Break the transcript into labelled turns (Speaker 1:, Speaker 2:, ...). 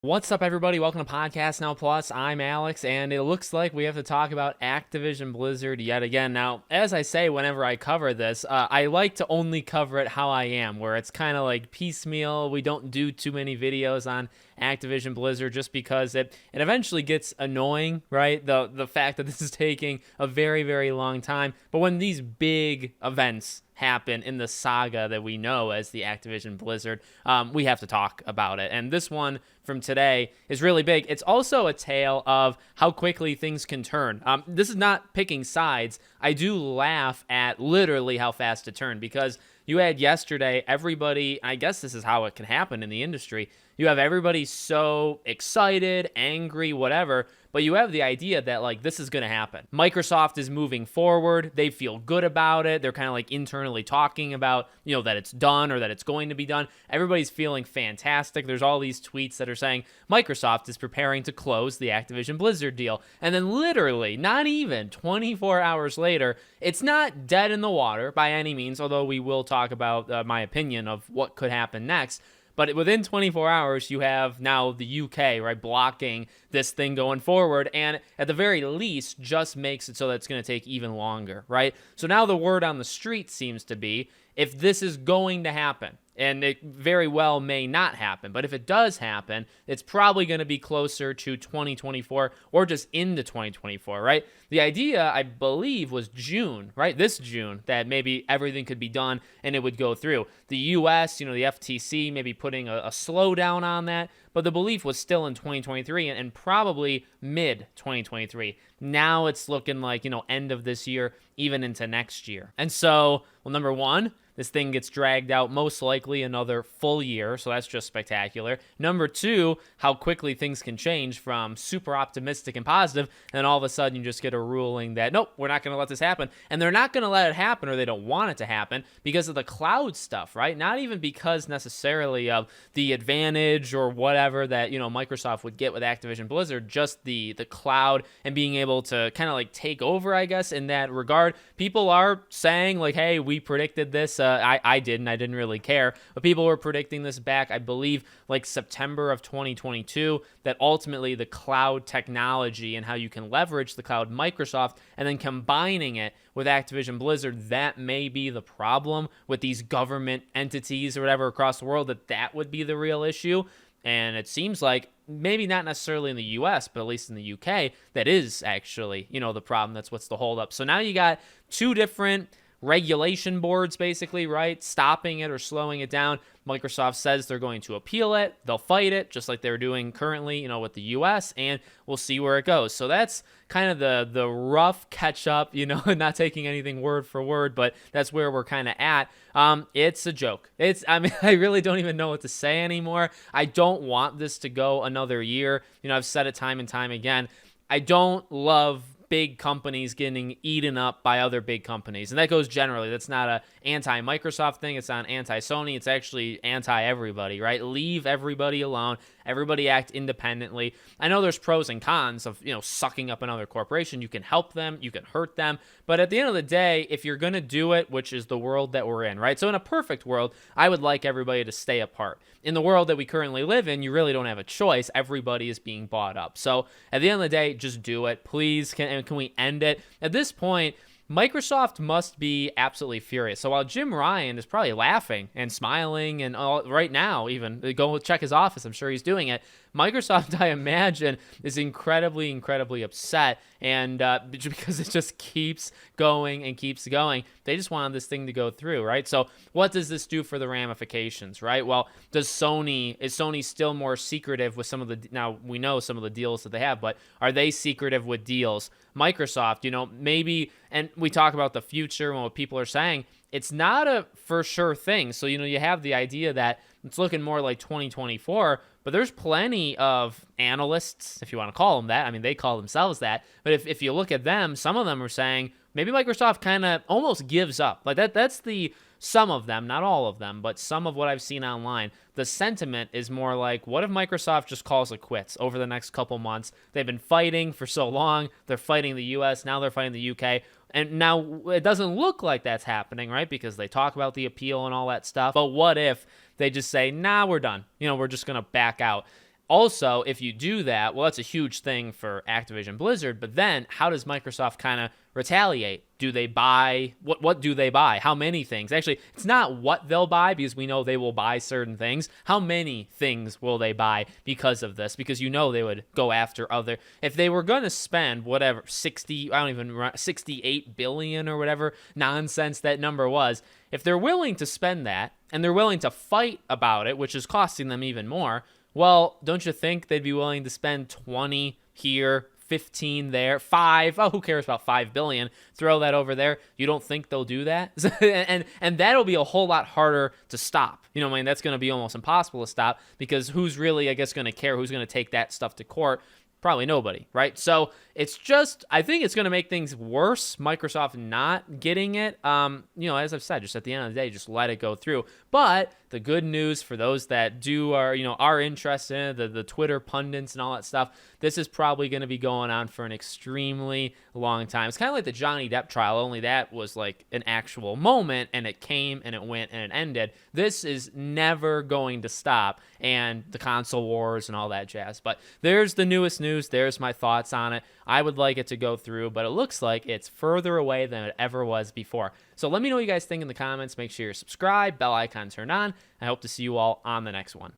Speaker 1: What's up, everybody? Welcome to Podcast Now Plus. I'm Alex, and it looks like we have to talk about Activision Blizzard yet again. Now, as I say whenever I cover this, I like to only cover it how I am, where it's kind of like piecemeal. We don't do too many videos on Activision Blizzard just because it eventually gets annoying, right? The fact that this is taking a very, very long time. But when these big events happen in the saga that we know as the Activision Blizzard, we have to talk about it. And this one from today is really big. It's also a tale of how quickly things can turn. This is not picking sides. I do laugh at literally how fast it turned, because you had yesterday everybody, I guess this is how it can happen in the industry. You have everybody so excited, angry, whatever, but you have the idea that, like, this is going to happen. Microsoft is moving forward. They feel good about it. They're kind of like internally talking about, that it's done or that it's going to be done. Everybody's feeling fantastic. There's all these tweets that are saying Microsoft is preparing to close the Activision Blizzard deal. And then literally, not even 24 hours later, it's not dead in the water by any means, although we will talk about my opinion of what could happen next. But within 24 hours, you have now the UK, right, blocking this thing going forward. And at the very least, just makes it so that it's going to take even longer, right? So now the word on the street seems to be, if this is going to happen, and it very well may not happen, but if it does happen, it's probably going to be closer to 2024 or just into 2024, right? The idea, I believe, was June, right? This June, that maybe everything could be done and it would go through. The US, the FTC, maybe putting a slowdown on that, but the belief was still in 2023 and probably mid 2023. Now it's looking like, end of this year, even into next year. And so, well, number one, this thing gets dragged out most likely another full year, so that's just spectacular. Number two, how quickly things can change from super optimistic and positive, and then all of a sudden you just get a ruling that, nope, we're not going to let this happen. And they're not going to let it happen, or they don't want it to happen, because of the cloud stuff, right? Not even because necessarily of the advantage or whatever that, Microsoft would get with Activision Blizzard, just the cloud and being able to kind of like take over, I guess, in that regard. People are saying like, hey, we predicted this. I didn't really care, but people were predicting this back, I believe, like September of 2022, that ultimately the cloud technology and how you can leverage the cloud Microsoft and then combining it with Activision Blizzard, that may be the problem with these government entities or whatever across the world, that would be the real issue. And it seems like maybe not necessarily in the US, but at least in the UK, that is actually, the problem. That's what's the holdup. So now you got two different regulation boards, basically, right? Stopping it or slowing it down. Microsoft says they're going to appeal it. They'll fight it, just like they're doing currently, with the US, and we'll see where it goes. So that's kind of the rough catch up, not taking anything word for word, but that's where we're kind of at. It's a joke. I really don't even know what to say anymore. I don't want this to go another year. I've said it time and time again. I don't love big companies getting eaten up by other big companies. And that goes generally. That's not a anti-Microsoft thing. It's not anti-Sony. It's actually anti-everybody, right? Leave everybody alone. Everybody act independently. I know there's pros and cons of, sucking up another corporation. You can help them. You can hurt them. But at the end of the day, if you're going to do it, which is the world that we're in, right? So in a perfect world, I would like everybody to stay apart. In the world that we currently live in, you really don't have a choice. Everybody is being bought up. So at the end of the day, just do it. Please, can we end it? At this point, Microsoft must be absolutely furious. So while Jim Ryan is probably laughing and smiling and all, right now, even go check his office, I'm sure he's doing it. Microsoft, I imagine, is incredibly, incredibly upset, and because it just keeps going and keeps going. They just wanted this thing to go through, right? So what does this do for the ramifications, right? Well, is Sony still more secretive with some of the, now we know some of the deals that they have, but are they secretive with deals? Microsoft, maybe, and we talk about the future and what people are saying, it's not a for sure thing. So, you have the idea that it's looking more like 2024, but there's plenty of analysts, if you want to call them that. I mean, they call themselves that. But if you look at them, some of them are saying maybe Microsoft kind of almost gives up. Like that's some of them, not all of them, but some of what I've seen online. The sentiment is more like, what if Microsoft just calls it quits over the next couple months? They've been fighting for so long. They're fighting the US. Now they're fighting the UK. And now it doesn't look like that's happening, right? Because they talk about the appeal and all that stuff. But what if they just say, nah, we're done. We're just going to back out. Also, if you do that, well, that's a huge thing for Activision Blizzard, but then how does Microsoft kind of retaliate? Do they buy, what do they buy? How many things? Actually, it's not what they'll buy, because we know they will buy certain things. How many things will they buy because of this? Because they would go after other, if they were going to spend whatever, 68 billion or whatever nonsense that number was, if they're willing to spend that, and they're willing to fight about it, which is costing them even more, well, don't you think they'd be willing to spend 20 here, 15 there, 5? Oh, who cares about 5 billion? Throw that over there. You don't think they'll do that? and that'll be a whole lot harder to stop. That's going to be almost impossible to stop, because who's really, I guess, going to care? Who's going to take that stuff to court? Probably nobody, right? So it's just, I think it's going to make things worse, Microsoft not getting it. As I've said, just at the end of the day, just let it go through. But the good news for those that are interested in it, the Twitter pundits and all that stuff, this is probably going to be going on for an extremely long time. It's kind of like the Johnny Depp trial, only that was like an actual moment, and it came and it went and it ended. This is never going to stop, and the console wars and all that jazz. But there's the newest news. There's my thoughts on it. I would like it to go through, but it looks like it's further away than it ever was before. So let me know what you guys think in the comments. Make sure you're subscribed, bell icon turned on. I hope to see you all on the next one.